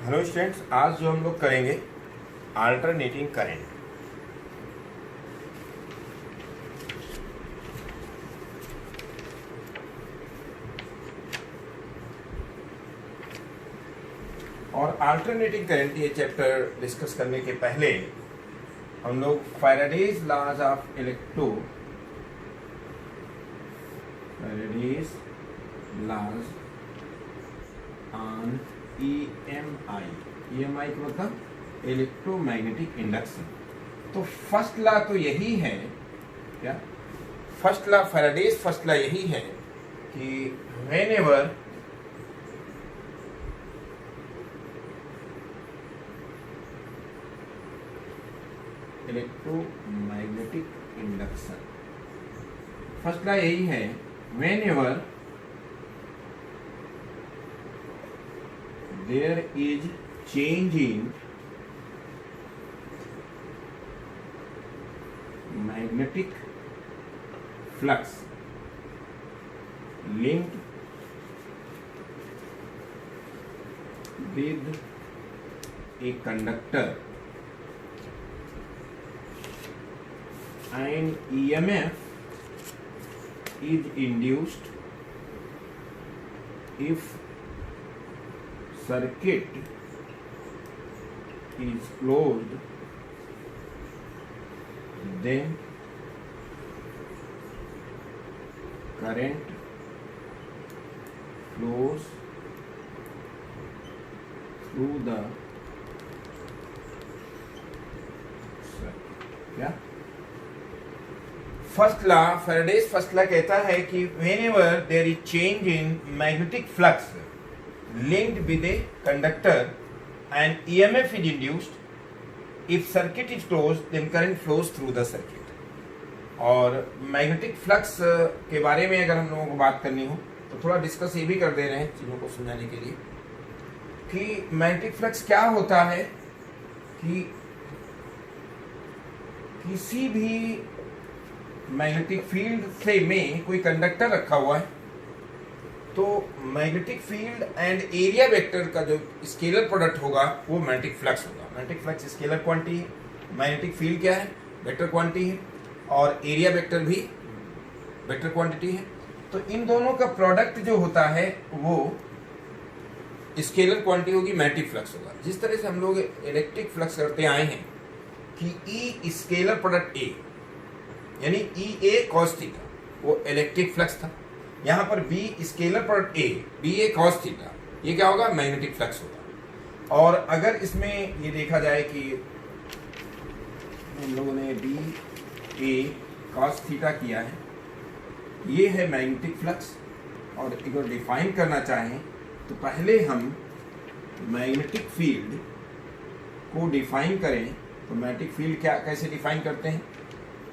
Hello students, आज जो हम लोग करेंगे अल्टरनेटिंग करंट। और अल्टरनेटिंग करंट ये चैप्टर डिस्कस करने के पहले हम लोग Faraday's laws of Faraday's laws on EMI का मतलब इलेक्ट्रोमैग्नेटिक इंडक्शन। तो फर्स्ट लॉ तो यही है, क्या first law, Faraday's first law यही है कि whenever electromagnetic induction, first law यही है whenever there is change in magnetic flux linked with a conductor and EMF is induced if circuit is closed, then current flows through the circuit। क्या first law, Faraday's first law कहता है कि whenever there is change in magnetic flux linked with a conductor and EMF is induced, if circuit is closed then current flows through the circuit। और magnetic flux के बारे में अगर हम लोगों को बात करनी हो तो थोड़ा डिस्कस ये भी कर दे रहे हैं चीज़ों को समझाने के लिए कि मैग्नेटिक फ्लक्स क्या होता है। कि किसी भी मैग्नेटिक फील्ड से में कोई कंडक्टर रखा हुआ है तो magnetic field and area vector का जो स्केलर प्रोडक्ट होगा वो मैग्नेटिक फ्लक्स होगा। मैग्नेटिक फ्लक्स स्केलर क्वांटिटी है, मैग्नेटिक फील्ड क्या है, वेक्टर क्वांटिटी है, और एरिया वेक्टर भी वेक्टर क्वांटिटी है। तो इन दोनों का प्रोडक्ट जो होता है वो स्केलर क्वांटिटी होगी, मैग्नेटिक फ्लक्स होगा। जिस तरह से हम लोग इलेक्ट्रिक फ्लक्स करते आए हैं कि ई स्केलर प्रोडक्ट ए यानी ई ए कॉस थीटा वो इलेक्ट्रिक फ्लक्स था, यहाँ पर B scalar product A B A cos theta ये क्या होगा, मैग्नेटिक फ्लक्स होगा। और अगर इसमें ये देखा जाए कि हम लोगों ने बी ए कॉस थीटा किया है, ये है मैग्नेटिक फ्लक्स। और अगर डिफाइन करना चाहें तो पहले हम मैग्नेटिक फील्ड को डिफाइन करें तो मैग्नेटिक फील्ड क्या कैसे डिफाइन करते हैं।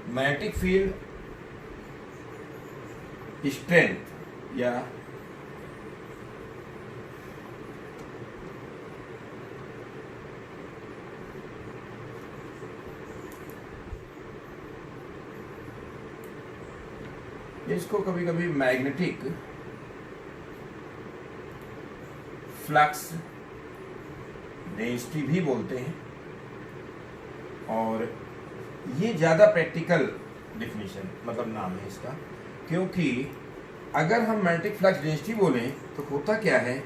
मैग्नेटिक फील्ड स्ट्रेंथ या इसको कभी कभी मैग्नेटिक फ्लक्स डेंसिटी भी बोलते हैं, और ये ज्यादा प्रैक्टिकल डेफिनेशन मतलब नाम है इसका। क्योंकि अगर हम मैग्नेटिक फ्लक्स डेंसिटी बोलें तो होता क्या है,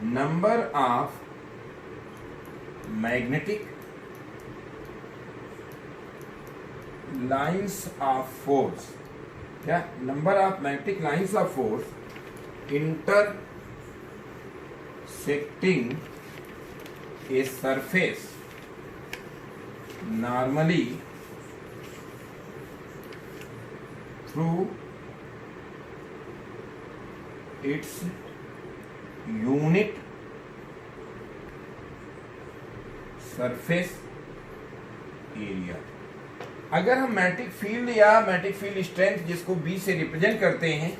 number of magnetic lines of force, क्या number of magnetic lines of force intersecting a surface normally through its unit surface area। अगर हम मैग्नेटिक फील्ड या मैग्नेटिक फील्ड स्ट्रेंथ जिसको बी से रिप्रेजेंट करते हैं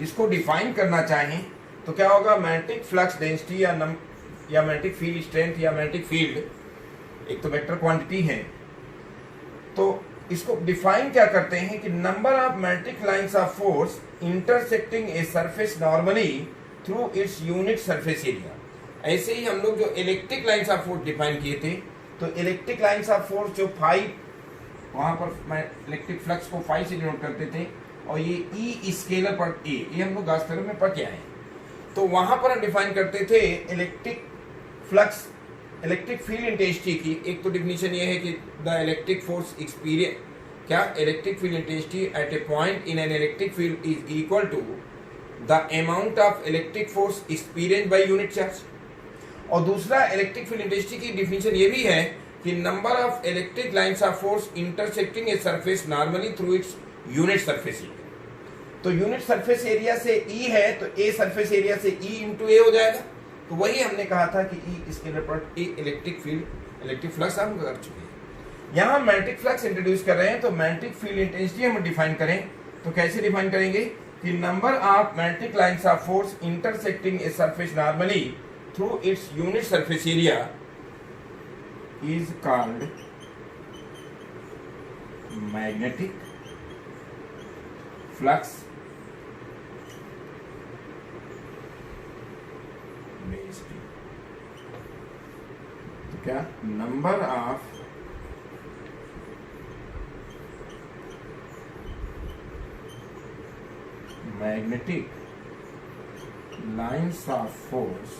इसको डिफाइन करना चाहें तो क्या होगा, मैग्नेटिक फ्लक्स डेंसिटी या मैग्नेटिक फील्ड स्ट्रेंथ या मैग्नेटिक फील्ड एक तो वेक्टर क्वांटिटी है, तो इसको डिफाइन क्या करते हैं कि number of magnetic lines of force intersecting a surface normally through its unit surface area. ऐसे ही हम लोग जो electric lines of force define किए थे, तो इलेक्ट्रिक लाइंस ऑफ फोर्स जो फाई, वहां पर मैं इलेक्ट्रिक फ्लक्स को फाई से डिनोट करते थे, और ये ई स्केलर पर ए, ये हम लोग गाउस थ्योरम में पढ़ के आए हैं। तो वहां पर हम डिफाइन करते थे electric flux, electric field intensity की। एक तो डिफिनीशन ये है कि द इलेक्ट्रिक फोर्स एक्सपीरियंस, क्या electric field intensity at a point in an electric field is equal to the amount of electric force experience by unit charge. और दूसरा electric field intensity की डिफिनीशन ये भी है कि number of electric lines of force intersecting a surface normally through its unit surface area. तो unit surface area से ई है, तो ए सरफेस एरिया से ई इंटू ए हो जाएगा। तो वही हमने कहा था कि E scalar product A electric field, electric flux हम कर चुके हैं। यहाँ मैग्नेटिक फ्लक्स इंट्रोड्यूस कर रहे हैं, तो मैग्नेटिक फील्ड इंटेंसिटी हम डिफाइन करें तो कैसे डिफाइन करेंगे कि number of magnetic lines of force intersecting a surface normally through its unit surface area is called magnetic flux density. तो क्या number of magnetic lines of force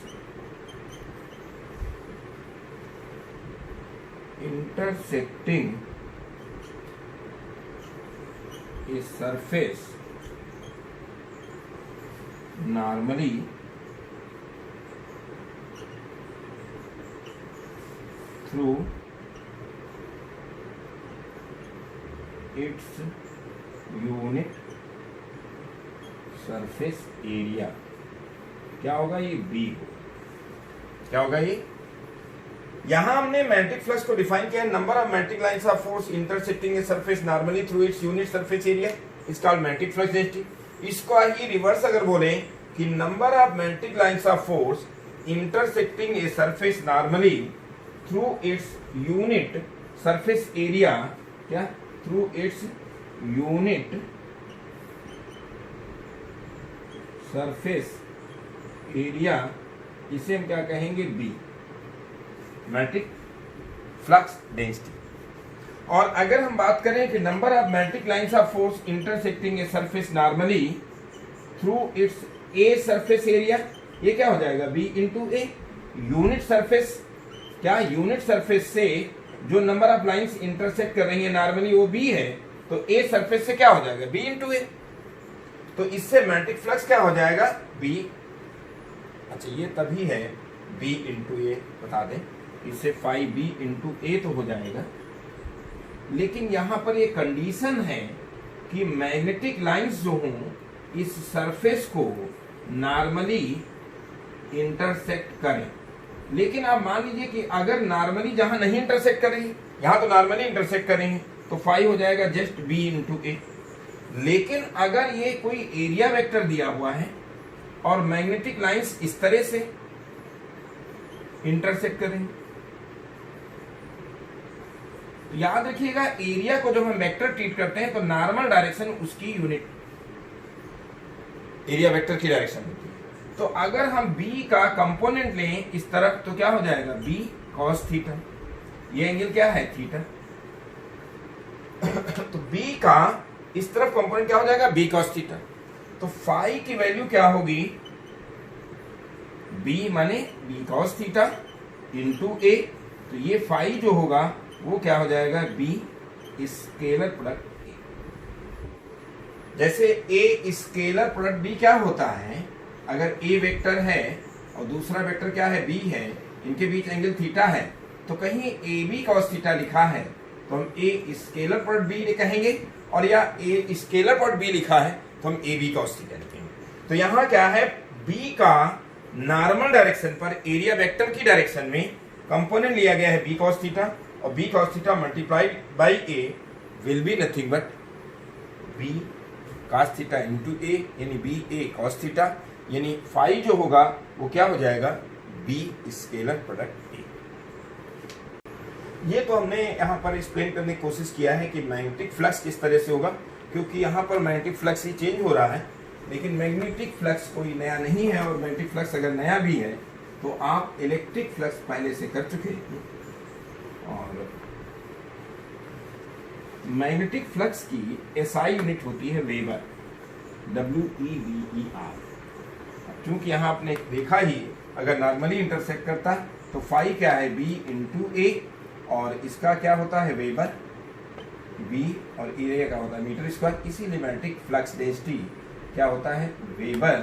intersecting a surface normally through its unit surface area। क्या होगा ये B हो, क्या होगा ये। यहां हमने मैग्नेटिक फ्लक्स को डिफाइन किया है, number of magnetic lines of force intersecting a surface normally through its unit surface area is called magnetic flux density. इसको ही रिवर्स अगर बोले कि number of magnetic lines of force intersecting a surface normally through its unit surface area, क्या through its unit surface area, इसे हम क्या कहेंगे बी, मैग्नेटिक फ्लक्स डेंसिटी। और अगर हम बात करें कि number of magnetic lines of force intersecting a surface normally through it's a surface area, ये क्या हो जाएगा बी इंटू ए। यूनिट सरफेस, क्या यूनिट सरफेस से जो नंबर ऑफ लाइंस इंटरसेक्ट कर रही है नॉर्मली वो बी है, तो ए सरफेस से क्या हो जाएगा बी इंटू ए। तो इससे मैग्नेटिक फ्लक्स क्या हो जाएगा बी। अच्छा ये तभी है बी इंटू ए, बता दें इससे फाई बी इंटू ए तो हो जाएगा, लेकिन यहां पर ये कंडीशन है कि मैग्नेटिक लाइंस जो हों इस सरफेस को नॉर्मली इंटरसेक्ट करें। लेकिन आप मान लीजिए कि अगर नॉर्मली जहां नहीं इंटरसेक्ट कर रही, यहां तो नॉर्मली इंटरसेक्ट करेंगे तो फाई हो जाएगा जस्ट बी इंटू ए। लेकिन अगर ये कोई एरिया वेक्टर दिया हुआ है और मैग्नेटिक लाइंस इस तरह से इंटरसेक्ट करेंगे, तो याद रखिएगा एरिया को जब हम वेक्टर ट्रीट करते हैं तो नॉर्मल डायरेक्शन उसकी यूनिट एरिया वेक्टर की डायरेक्शन होती है। तो अगर हम b का कंपोनेंट लें इस तरफ तो क्या हो जाएगा b cos थीटा, ये एंगल क्या है थीटा। तो b का इस तरफ कंपोनेंट क्या हो जाएगा b cos थीटा। तो फाई की वैल्यू क्या होगी b माने b cos थीटा इंटू ए। तो ये फाई जो होगा वो क्या हो जाएगा b स्केलर प्रोडक्ट a। जैसे a स्केलर प्रोडक्ट b क्या होता है, अगर a वेक्टर है और दूसरा वेक्टर क्या है b है, इनके बीच एंगल थीटा है, तो कहीं ab cos थीटा लिखा है तो हम a स्केलर प्रोडक्ट b कहेंगे, और या a स्केलर प्रोडक्ट b लिखा है तो हम ab cos थीटा लिखेंगे। तो यहाँ क्या है b का नॉर्मल डायरेक्शन पर एरिया वेक्टर की डायरेक्शन में कंपोनेंट लिया गया है b cos थीटा, और b cos theta multiplied by a will be nothing but b cos theta into a, यानी b a cos थीटा, यानी फाई जो होगा वो क्या हो जाएगा b स्केलर प्रोडक्ट a। ये तो हमने यहाँ पर एक्सप्लेन करने की कोशिश किया है कि मैग्नेटिक फ्लक्स किस तरह से होगा, क्योंकि यहाँ पर मैग्नेटिक फ्लक्स ही चेंज हो रहा है, लेकिन मैग्नेटिक फ्लक्स कोई नया नहीं है, और मैग्नेटिक फ्लक्स अगर नया भी है तो आप इलेक्ट्रिक फ्लक्स पहले से कर चुके हैं। और मैग्नेटिक फ्लक्स की एसआई यूनिट होती है वेबर, WEBER। चूंकि यहाँ आपने देखा ही, अगर नॉर्मली इंटरसेक्ट करता तो फाई क्या है, B इंटू ए, और इसका क्या होता है वेबर B, और एरिया क्या होता है मीटर स्क्वायर। इसीलिए मैग्नेटिक फ्लक्स डेंसिटी क्या होता है, वेबर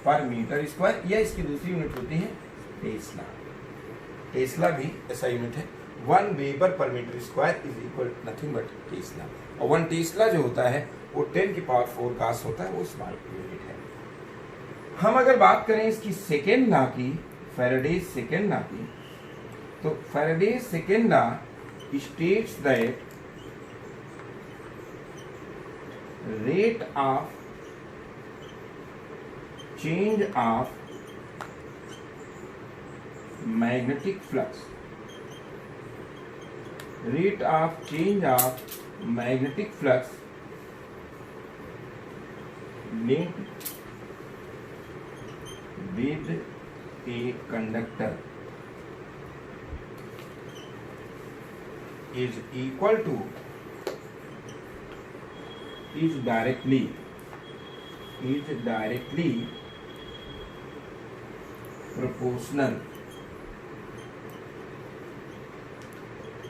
पर मीटर स्क्वायर, या इसकी दूसरी यूनिट होती है टेस्ला। टेस्ला भी ऐसा यूनिट है, 1 weber per meter square is equal nothing but tesla. और 1 टेस्ला जो होता है वो 10 की पावर 4 कास्ट होता है, वो स्मॉल यूनिट है। हम अगर बात करें इसकी सेकेंड लॉ की, फैराडेज सेकेंड लॉ की, तो Faraday's second law states that rate of change of magnetic flux, rate of change of magnetic flux linked with a conductor is equal to, is directly proportional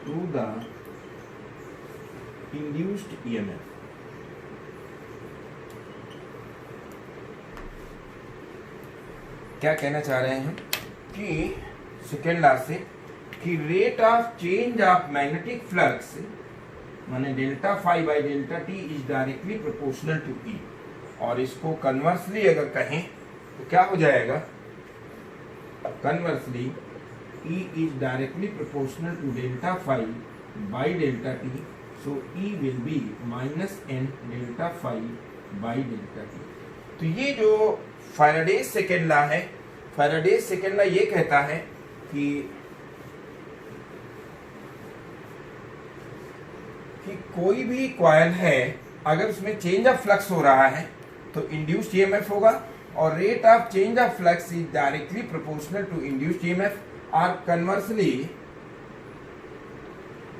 to the induced EMF। क्या कहना चाह रहे हैं कि second law से कि rate of change of magnetic flux माने delta phi by delta t is directly proportional to E, और इसको कन्वर्सली अगर कहें तो क्या हो जाएगा, conversely E is directly proportional to delta phi by delta t, so E will be -n delta phi by delta t. तो ये जो फैराडेज सेकेंड लॉ है, फैराडेज सेकेंड लॉ ये कहता है कि कोई भी कॉइल है अगर उसमें चेंज ऑफ फ्लक्स हो रहा है तो इंड्यूस्ड ईएमएफ होगा, और rate of change of flux is directly proportional to induced EMF, और conversely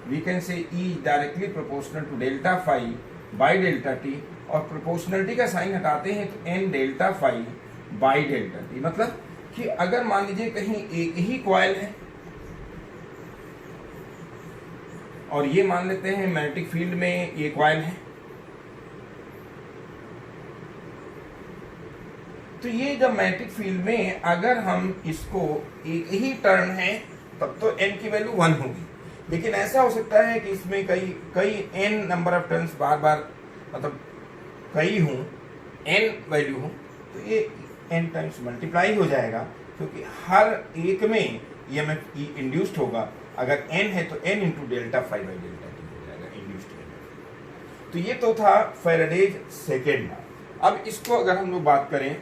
we can say E directly proportional to delta phi by delta t, और प्रोपोर्शनलिटी का साइन हटाते हैं तो N delta phi by delta t. मतलब कि अगर मान लीजिए कहीं एक ही कॉइल है और ये मान लेते हैं मैग्नेटिक फील्ड में ये कॉइल है, तो ये जब मैग्नेटिक फील्ड में अगर हम इसको एक ही टर्न है तब तो n की वैल्यू 1 होगी, लेकिन ऐसा हो सकता है कि इसमें कई n नंबर ऑफ टर्न्स बार बार मतलब कई हों, n वैल्यू हो, तो ये n टाइम्स मल्टीप्लाई हो जाएगा, क्योंकि हर एक में ईएमएफ इंड्यूस्ड होगा। अगर n है तो n into delta phi by delta t हो जाएगा इंड्यूस्ड ईएमएफ। तो ये तो था फैराडेज सेकेंड लॉ। अब इसको अगर हम लोग बात करें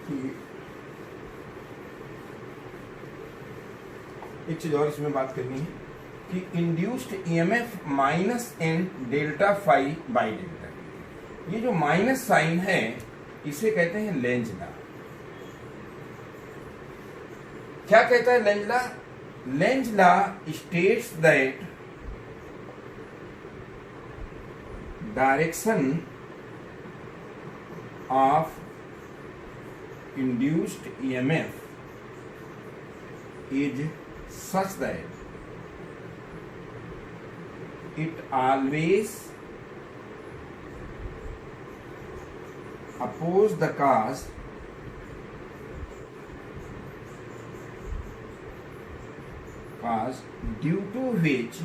कि एक चीज और इसमें बात करनी है कि induced EMF -n delta phi by delta t, ये जो माइनस साइन है इसे कहते हैं लेंज लॉ। क्या कहता है Lenz law? Lenz law states that direction of induced EMF is such that it always opposes the cause due to which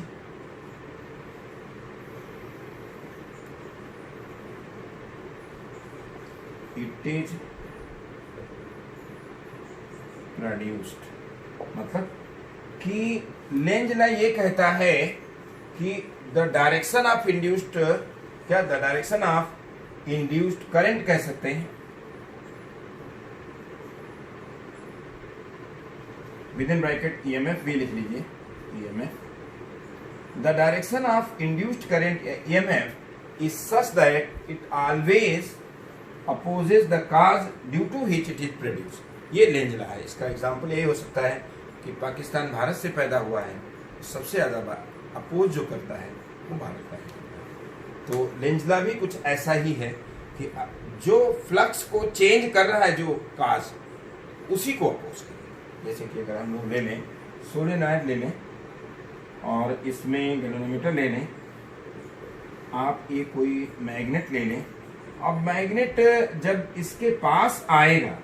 it is produced। मतलब कि लेंज लॉ ये कहता है कि द डायरेक्शन ऑफ इंड्यूस्ड, क्या the direction of induced current कह सकते हैं, विद इन ब्रैकेट ईएमएफ भी लिख लीजिए, EMF the direction of induced current EMF is such that it always opposes the cause due to which it is produced। ये लेंजला है। इसका एग्जाम्पल यही हो सकता है कि पाकिस्तान भारत से पैदा हुआ है, सबसे ज़्यादा अपोज जो करता है वो भारत का है। तो लेंजला भी कुछ ऐसा ही है कि जो फ्लक्स को चेंज कर रहा है, जो काज, उसी को अपोज करें। जैसे कि अगर हम लोग ले लें सोलेनॉइड ले लें और इसमें गैल्वेनोमीटर ले लें, आप ये कोई मैग्नेट ले लें। अब मैग्नेट जब इसके पास आएगा,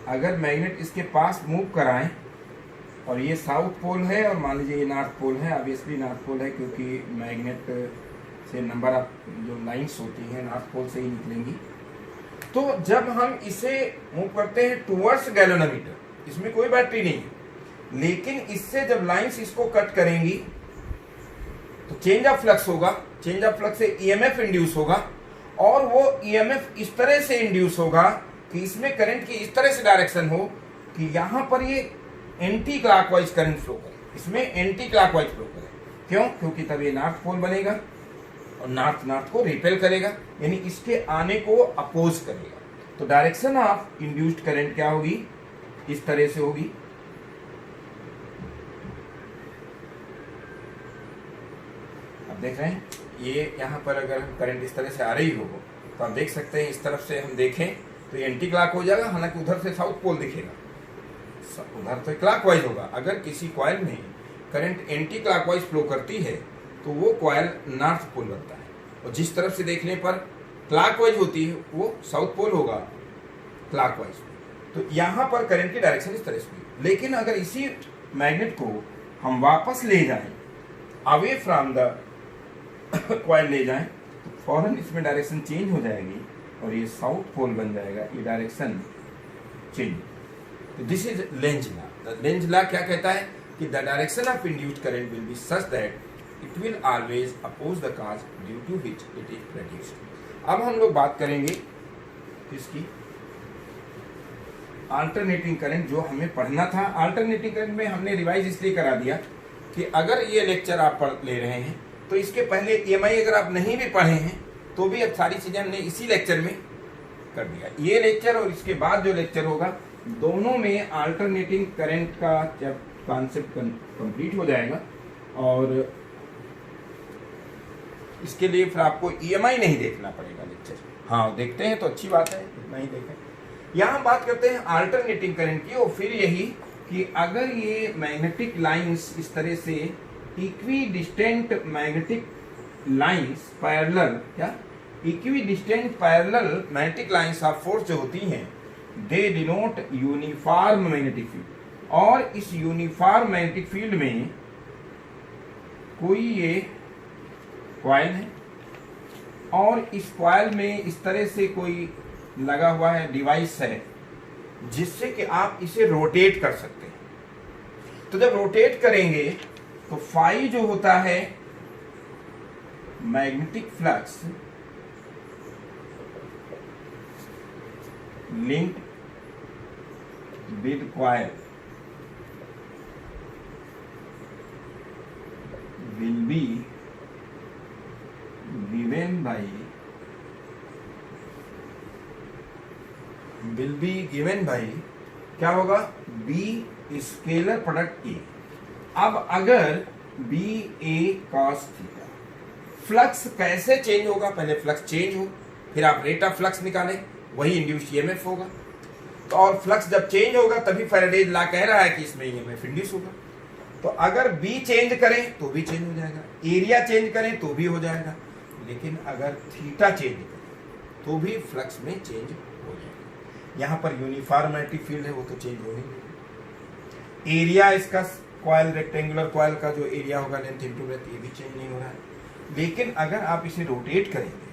अगर मैग्नेट इसके पास मूव कराएं, और ये साउथ पोल है और मान लीजिए ये नॉर्थ पोल है, ऑब्वियसली नॉर्थ पोल है क्योंकि मैग्नेट से नंबर ऑफ जो लाइंस होती हैं नॉर्थ पोल से ही निकलेंगी। तो जब हम इसे मूव करते हैं टुवर्ड्स गैल्वेनोमीटर, इसमें कोई बैटरी नहीं है, लेकिन इससे जब लाइंस इसको कट करेंगी तो चेंज ऑफ फ्लक्स होगा। चेंज ऑफ फ्लक्स से ईएमएफ इंड्यूस होगा, और वो ईएमएफ इस तरह से इंड्यूस होगा कि इसमें करंट की इस तरह से डायरेक्शन हो कि यहाँ पर ये एंटी क्लॉकवाइज करंट फ्लो करे, इसमें एंटी क्लॉकवाइज फ्लो करे। क्यों? क्योंकि तब ये नॉर्थ पोल बनेगा और नॉर्थ को रिपेल करेगा, यानी इसके आने को अपोज करेगा। तो डायरेक्शन ऑफ इंड्यूस्ड करंट क्या होगी? इस तरह से होगी। अब देख रहे हैं ये यहाँ पर अगर करंट इस तरह से आ रही हो तो आप देख सकते हैं, इस तरफ से हम देखें तो ये एंटी क्लॉक हो जाएगा, हालांकि उधर से साउथ पोल दिखेगा, उधर तो क्लॉकवाइज होगा। अगर किसी कॉइल में करंट एंटी क्लॉकवाइज फ्लो करती है तो वो कॉइल नॉर्थ पोल बनता है, और जिस तरफ से देखने पर क्लॉकवाइज होती है वो साउथ पोल होगा क्लॉकवाइज। तो यहाँ पर करंट की डायरेक्शन इस तरह से हुई। लेकिन अगर इसी मैग्नेट को हम वापस ले जाएं, अवे फ्रॉम द कॉइल ले जाएं, तो फौरन इसमें डायरेक्शन चेंज हो जाएगी और ये साउथ पोल बन जाएगा, ये डायरेक्शन चेंज। तो दिस इज लेंजला। लेंजला क्या कहता है कि the direction of induced current will be such that it will always oppose the cause due to which it is produced. अब हम लोग बात करेंगे किसकी? अल्टरनेटिंग करंट, जो हमें पढ़ना था। अल्टरनेटिंग करंट में हमने रिवाइज इसलिए करा दिया कि अगर ये लेक्चर आप पढ़ ले रहे हैं तो इसके पहले EMI अगर आप नहीं भी पढ़े हैं तो भी अब सारी चीजें हमने इसी लेक्चर में कर दिया। ये लेक्चर और इसके बाद जो लेक्चर होगा, दोनों में अल्टरनेटिंग करंट का जब कॉन्सेप्ट कंप्लीट हो जाएगा, और इसके लिए फिर आपको EMI नहीं देखना पड़ेगा लेक्चर। हाँ, देखते हैं तो अच्छी बात है, नहीं देखें। यहाँ बात करते हैं अल्टरनेटिंग करंट की, और फिर यही कि अगर ये मैग्नेटिक लाइंस इस तरह से equidistant magnetic lines parallel, क्या equidistant parallel magnetic lines of force जो होती हैं, they denote uniform magnetic field. और इस यूनिफॉर्म मैग्नेटिक फील्ड में कोई ये कॉइल है, और इस कॉइल में इस तरह से कोई लगा हुआ है डिवाइस है, जिससे कि आप इसे रोटेट कर सकते हैं। तो जब रोटेट करेंगे तो फाई जो होता है magnetic flux linked with coil will be given by क्या होगा? B scalar product A। अब अगर B A cos theta, flux कैसे चेंज होगा? पहले फ्लक्स चेंज हो, फिर आप रेट ऑफ फ्लक्स निकालें, वही इंड्यूस्ड EMF होगा। तो और फ्लक्स जब चेंज होगा तभी फैराडेज लॉ कह रहा है कि इसमें EMF इंड्यूस होगा। तो अगर B चेंज करें तो भी चेंज हो जाएगा, एरिया चेंज करें तो भी हो जाएगा, लेकिन अगर थीटा चेंज करें तो भी फ्लक्स में चेंज हो जाएगा। यहाँ पर यूनिफॉर्म मैग्नेटिक फील्ड है, वो तो चेंज हो नहीं। एरिया इसका कॉइल, रेक्टेंगुलर कॉइल का जो एरिया होगा लेंथ इनटू ब्रेथ, ये भी चेंज नहीं हो रहा है। लेकिन अगर आप इसे रोटेट करेंगे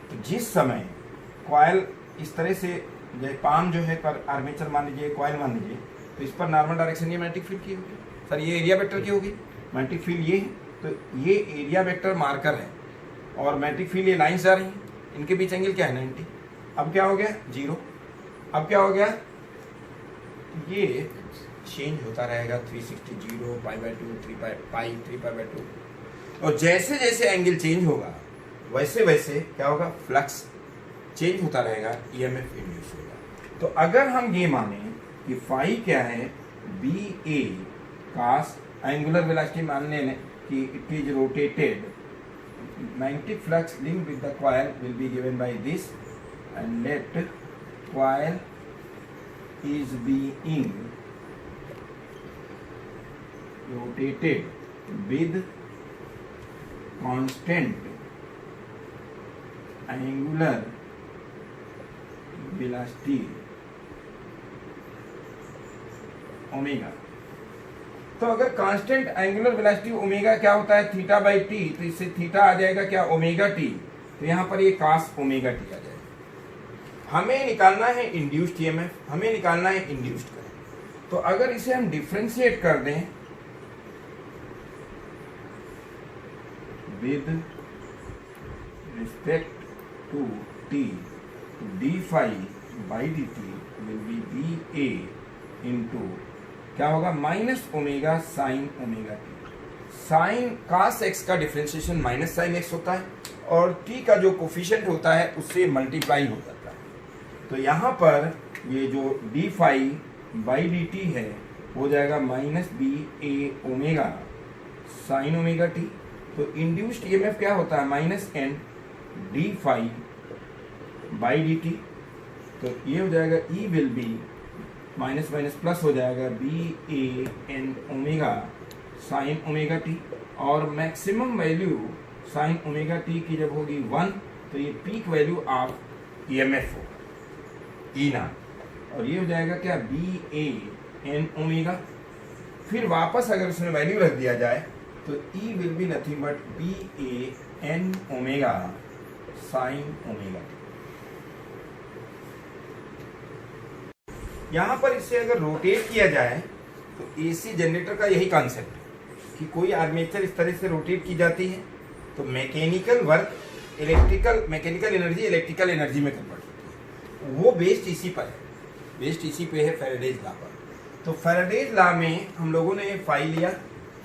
तो जिस समय कॉइल इस तरह से, पाम जो है पर आर्मेचर मान लीजिए, कॉइल मान लीजिए, तो इस पर नॉर्मल डायरेक्शन ये मैग्नेटिक फील्ड की होगी, सर ये एरिया वेक्टर की होगी। मैग्नेटिक फील्ड ये है, तो ये एरिया वेक्टर मार्कर है, और मैग्नेटिक फील्ड ये लाइन्स जा रही हैं, इनके बीच एंगल क्या है? 90। अब क्या हो गया? 0। अब क्या हो गया? ये चेंज होता रहेगा, 360, 0, π/2, 3π/2, और जैसे जैसे एंगल चेंज होगा वैसे वैसे क्या होगा? फ्लक्स चेंज होता रहेगा, EMF इंड्यूस होगा। तो अगर हम ये माने कि फाई क्या है, बी ए कास एंगुलर वेलोसिटी मान लें कि it is rotated, magnetic flux linked with the coil will be given by this, and let coil is being rotated with constant angular velocity omega. तो अगर कांस्टेंट एंगुलर वेलोसिटी ओमेगा क्या होता है, theta by T, तो इससे theta आ जाएगा क्या, omega t, तो यहां पर ये कास ओमेगा टी आ जाएगा। हमें निकालना है इंड्यूस्ड ईएमएफ, हमें निकालना है इंड्यूस्ड करंट। तो अगर इसे हम डिफरेंशिएट कर दें with respect to t, d phi by d t will be B A into क्या होगा, minus omega sine omega t. Sine cos x का डिफरेंशिएशन माइनस साइन एक्स होता है और टी का जो कोफिशिएंट होता है उससे मल्टीप्लाई हो जाता है। तो यहाँ पर ये जो d phi by d t है हो जाएगा minus B A omega sine omega t. तो इंड्यूस्ड ईएमएफ क्या होता है, minus N d phi by d t. तो ये हो जाएगा E will be minus minus plus हो जाएगा B A N omega sine omega t, और maximum value sine omega t की जब होगी 1 तो ये पीक वैल्यू ऑफ ईएमएफ होगा ई ना, और ये हो जाएगा क्या, बी ए एन ओमेगा। फिर वापस अगर उसमें वैल्यू रख दिया जाए तो E will be nothing but B A N omega sine omega t. यहाँ पर इसे अगर रोटेट किया जाए तो एसी जनरेटर का यही कॉन्सेप्ट है कि कोई आर्मेचर इस तरह से रोटेट की जाती है तो mechanical work mechanical energy electrical energy में कन्वर्ट होती है। वो बेस्ड इसी पर है, बेस्ड इसी पे है फैराडेज लॉ पर। तो फैराडेज लॉ में हम लोगों ने फाई लिया,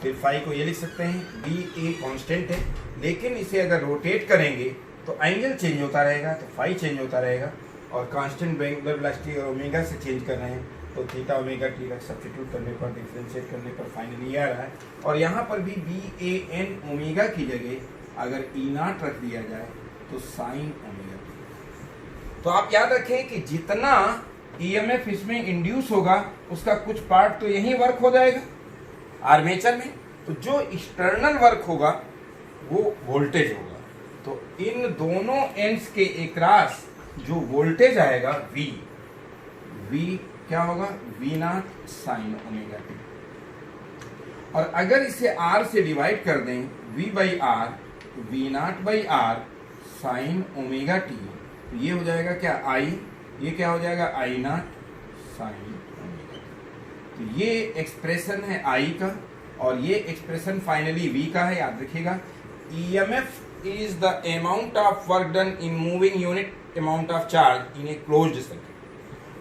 फिर फाई को ये लिख सकते हैं बी ए कॉन्स्टेंट है, लेकिन इसे अगर रोटेट करेंगे तो एंगल चेंज होता रहेगा, तो फाई चेंज होता रहेगा, और कांस्टेंट एंगुलर वेलोसिटी और ओमेगा से चेंज कर रहे हैं तो थीटा ओमेगा टी का सब्स्टिट्यूट करने पर, डिफरेंशिएट करने पर फाइनली आ रहा है। और यहाँ पर भी बी ए एन ओमेगा की जगह अगर ई नॉट रख दिया जाए तो साइन ओमेगा टी। तो आप याद रखें कि जितना ईएमएफ इसमें इंड्यूस होगा उसका कुछ पार्ट तो यही वर्क हो जाएगा आर्मेचर में, तो जो एक्सटर्नल वर्क होगा वो वोल्टेज होगा। तो इन दोनों एंड्स के अक्रॉस जो वोल्टेज आएगा वी क्या होगा, V naught sine omega t. और अगर इसे आर से डिवाइड कर दें वी बाई आर, तो V naught by R sine omega t, तो ये हो जाएगा क्या, आई, ये क्या हो जाएगा, आई नॉट साइन ओमेगा टी। तो ये एक्सप्रेशन है आई का, और ये एक्सप्रेशन फाइनली वी का है, याद रखिएगा। EMF is the amount of work done in moving unit amount of charge in a closed circuit,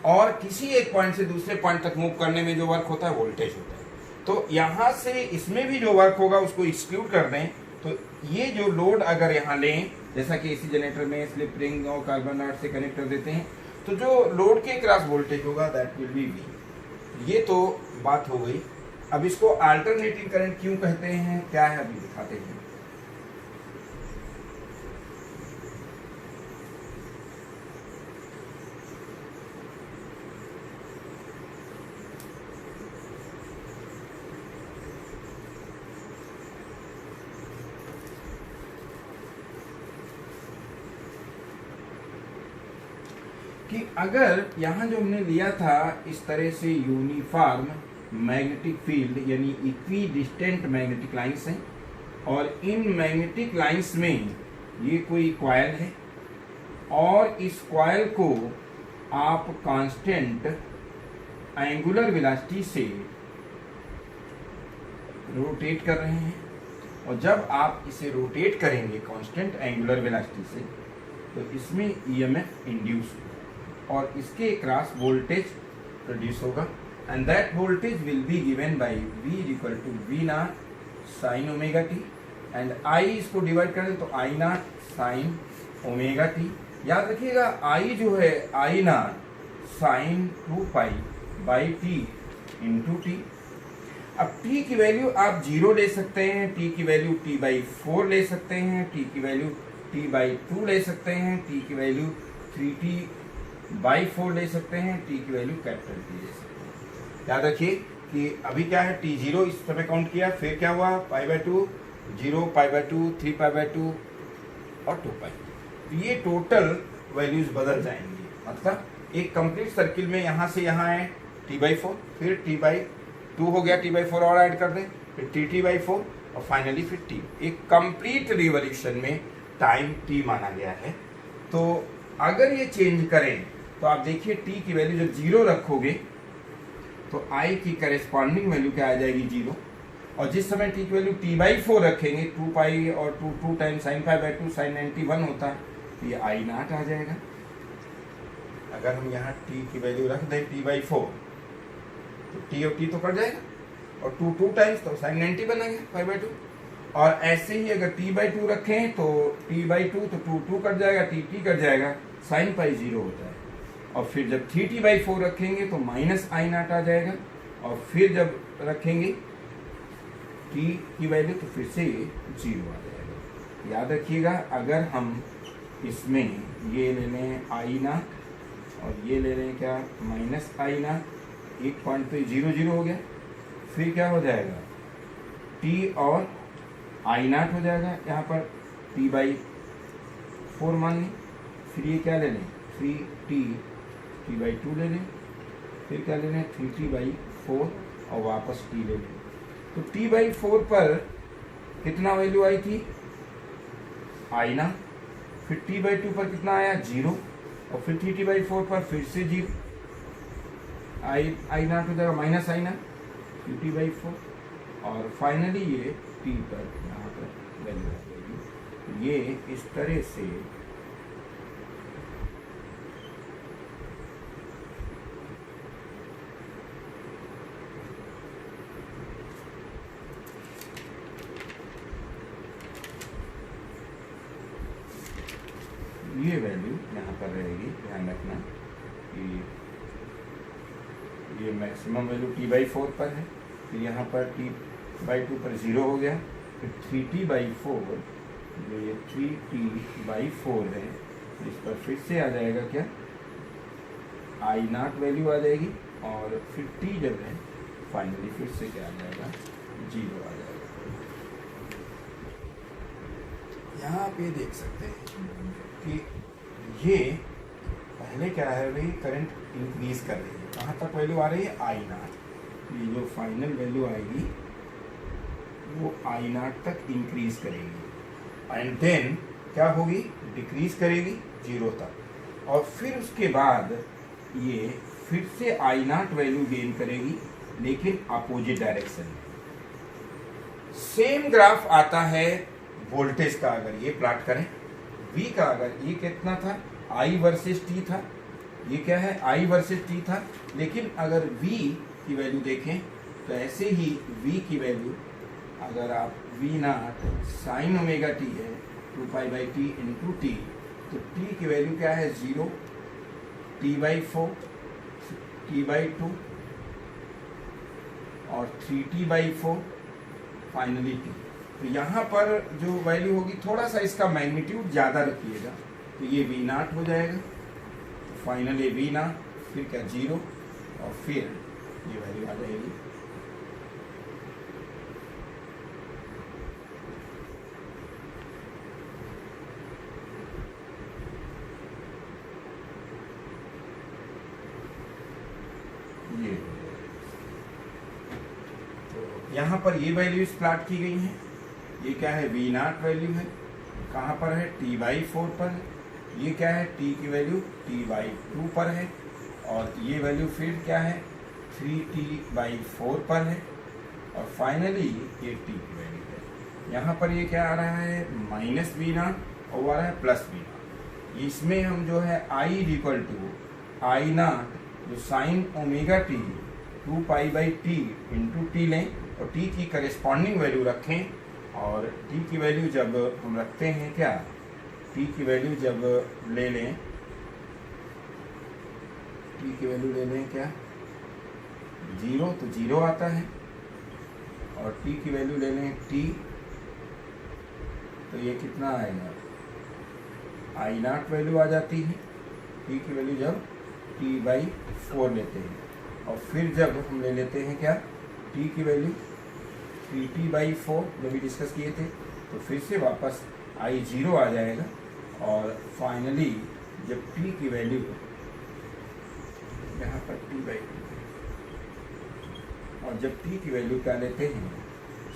और किसी एक पॉइंट से दूसरे पॉइंट तक मूव करने में जो वर्क होता है वोल्टेज होता है। तो यहाँ से इसमें भी जो वर्क होगा उसको एक्सक्लूड कर दें, तो ये जो लोड अगर यहाँ लें, जैसा कि एसी जनरेटर में स्लिप रिंग और कार्बन नॉट से कनेक्ट कर देते हैं, तो जो लोड के क्रॉस वोल्टेज होगा दैट विल बी वी। ये तो बात हो गई। अब इसको अल्टरनेटिंग करंट क्यों कहते हैं, क्या है, अभी दिखाते हैं। कि अगर यहाँ जो हमने लिया था इस तरह से यूनिफॉर्म मैग्नेटिक फील्ड यानी इक्वी डिस्टेंट मैग्नेटिक लाइंस हैं, और इन मैग्नेटिक लाइंस में ये कोई कॉइल है, और इस कॉइल को आप कांस्टेंट एंगुलर वेलोसिटी से रोटेट कर रहे हैं, और जब आप इसे रोटेट करेंगे कांस्टेंट एंगुलर वेलोसिटी से तो इसमें ईएमएफ इंड्यूस होगा और इसके क्रॉस वोल्टेज प्रोड्यूस होगा, and that voltage will be given by V equal to V naught sine omega t, and I इसको डिवाइड करें तो I naught sine omega t. याद रखिएगा I जो है I naught sine 2 pi by t into t. अब t की value आप 0 ले सकते हैं, t की वैल्यू t/4 ले सकते हैं, t की वैल्यू t/2 ले सकते हैं, t की वैल्यू 3t/4 ले सकते हैं, t की वैल्यू कैपिटल T ले सकते हैं। याद रखिए कि अभी क्या है, t0 इस समय काउंट किया, फिर क्या हुआ π/2, 0, π/2, 3π/2 और 2π। तो ये टोटल वैल्यूज बदल जाएंगी, मतलब एक कंप्लीट सर्किल में यहाँ से यहाँ है t/4, फिर t/2 हो गया, t/4 और ऐड कर दें, फिर t/4 और फाइनली फिर t। एक कंप्लीट रिवॉल्यूशन में टाइम t माना गया है। तो अगर ये चेंज करें तो आप देखिए t की वैल्यू जब 0 रखोगे तो i की करेस्पॉन्डिंग वैल्यू क्या आ जाएगी 0, और जिस समय t की वैल्यू t/4 रखेंगे 2 पाई और 2 टाइम्स sin π/2 sin 91 होता है, तो ये i0 आ जाएगा। अगर हम यहाँ t की वैल्यू रख दें t/4 तो t और t तो कट जाएगा, और 2 टाइम्स तो sin 90 बनेगा π/2, और ऐसे ही अगर t/2 रखें तो t/2 तो 2 कट जाएगा, t कट जाएगा, sin π 0 होता है। और फिर जब 3t/4 रखेंगे तो माइनस i0 आ जाएगा, और फिर जब रखेंगे t की वैल्यू तो फिर से 0 आ जाएगा। याद रखिएगा, अगर हम इसमें ये ले लें i0 और ये ले लें क्या माइनस i0, एक पॉइंट पे 0 0 हो गया, फिर क्या हो जाएगा t और i0 हो जाएगा, यहाँ पर t/4 मान लें, फिर ये क्या ले लें 3t t/2 ले लें, फिर क्या ले लें 3t/4 और वापस t ले लें। तो t/4 पर कितना वैल्यू आई थी i0, फिर t/2 पर कितना आया 0, और फिर 3t/4 पर फिर से 0, i0 हो जाएगा माइनस i0 3t/4, और फाइनली ये t पर यहाँ पर वैल्यू आ जाएगी। ये इस तरह से ये वैल्यू यहाँ पर रहेगी। ध्यान रखना कि ये मैक्सिमम वैल्यू t/4 पर है, फिर यहाँ पर t/2 पर 0 हो गया, फिर 3t/4 जो ये 3t/4 है, इस पर फिर से आ जाएगा क्या i0 वैल्यू आ जाएगी, और फिर t जब है फाइनली फिर से क्या आ जाएगा 0 आ जाएगा। यहाँ पे देख सकते हैं कि ये पहले क्या है भाई, करंट इंक्रीज कर रही है, कहाँ तक वैल्यू आ रही है i0, ये जो फाइनल वैल्यू आएगी वो i0 तक इंक्रीज करेगी, एंड देन क्या होगी डिक्रीज करेगी 0 तक, और फिर उसके बाद ये फिर से i0 वैल्यू गेन करेगी, लेकिन अपोजिट डायरेक्शन में। सेम ग्राफ आता है वोल्टेज का, अगर ये प्लॉट करें V का, अगर ये कितना था I वर्सेस T था, ये क्या है I वर्सेस T था, लेकिन अगर V की वैल्यू देखें तो ऐसे ही V की वैल्यू अगर आप V0 साइन ओमेगा t है 2π/t इंटू टी, तो t की वैल्यू क्या है 0, t/4, t/2 और 3t/4 फाइनली t। तो यहाँ पर जो वैल्यू होगी थोड़ा सा इसका मैग्नीट्यूड ज़्यादा रखिएगा, तो ये V0 हो जाएगा, तो फाइनली V0 फिर क्या 0, और फिर ये वैल्यू आ जाएगी ये। तो यहाँ पर ये वैल्यूज प्लॉट की गई हैं। ये क्या है V0 वैल्यू है, कहाँ पर है t/4 पर है, ये क्या है t की वैल्यू t/2 पर है, और ये वैल्यू फिर क्या है 3t/4 पर है, और फाइनली ये t की वैल्यू है। यहाँ पर ये क्या आ रहा है माइनस V0 और आ रहा है प्लस V0। इसमें हम जो है I = I0 जो sine omega t 2π/t into T लें, और t की करेस्पॉन्डिंग वैल्यू रखें, और t की वैल्यू जब हम रखते हैं क्या, t की वैल्यू जब ले लें टी की वैल्यू ले लें क्या, 0 तो 0 आता है, और टी की वैल्यू ले लें टी, तो ये कितना आएगा, I0 वैल्यू आ जाती है टी की वैल्यू जब t/4 लेते हैं। और फिर जब हम ले लेते हैं क्या, टी की वैल्यू Pt/4 जो भी डिस्कस किए थे, तो फिर से वापस I0 आ जाएगा। और फाइनली जब t की वैल्यू यहाँ पर t/2, और जब t की वैल्यू क्या लेते हैं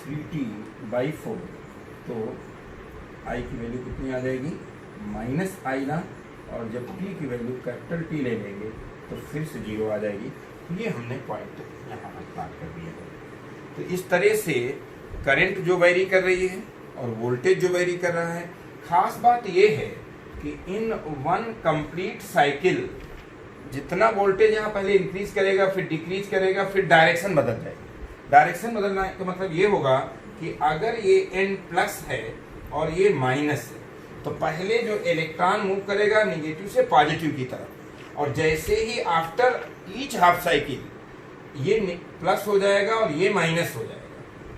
3t/4, तो I की वैल्यू कितनी आ जाएगी, -I0, और जब t की वैल्यू कैपिटल T ले लेंगे तो फिर से 0 आ जाएगी। ये हमने पॉइंट यहाँ पर बात कर दिया है। तो इस तरह से करंट जो वेरी कर रही है और वोल्टेज जो वेरी कर रहा है, खास बात ये है कि इन वन कंप्लीट साइकिल जितना वोल्टेज यहाँ पहले इंक्रीज करेगा, फिर डिक्रीज करेगा, फिर डायरेक्शन बदल जाएगी। डायरेक्शन बदलना का मतलब ये होगा कि अगर ये N+ है और ये माइनस है, तो पहले जो इलेक्ट्रॉन मूव करेगा निगेटिव से पॉजिटिव की तरफ, और जैसे ही आफ्टर ईच हाफ साइकिल ये प्लस हो जाएगा और ये माइनस हो जाएगा,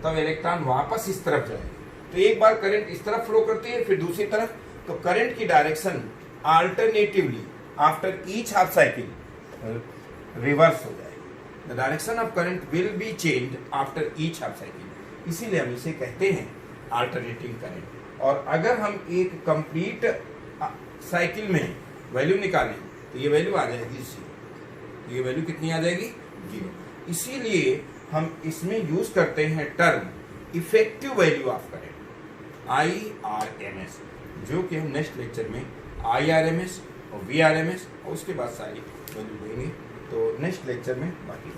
तब इलेक्ट्रॉन वापस इस तरफ जाएगा। तो एक बार करंट इस तरफ फ्लो करती है, फिर दूसरी तरफ, तो करंट की direction alternatively after each half cycle reverse हो जाएगी। The direction of current will B change after each half cycle, इसीलिए हम इसे कहते हैं अल्टरनेटिंग करंट। और अगर हम एक कंप्लीट साइकिल में वैल्यू निकालें तो ये वैल्यू आ जाएगी 0। ये वैल्यू कितनी आ जाएगी, 0। इसीलिए हम इसमें यूज करते हैं term effective value of current, IRMS, जो कि हम नेक्स्ट लेक्चर में IRMS और VRMS और उसके बाद सारी वैल्यू देंगे। तो नेक्स्ट लेक्चर में बाकी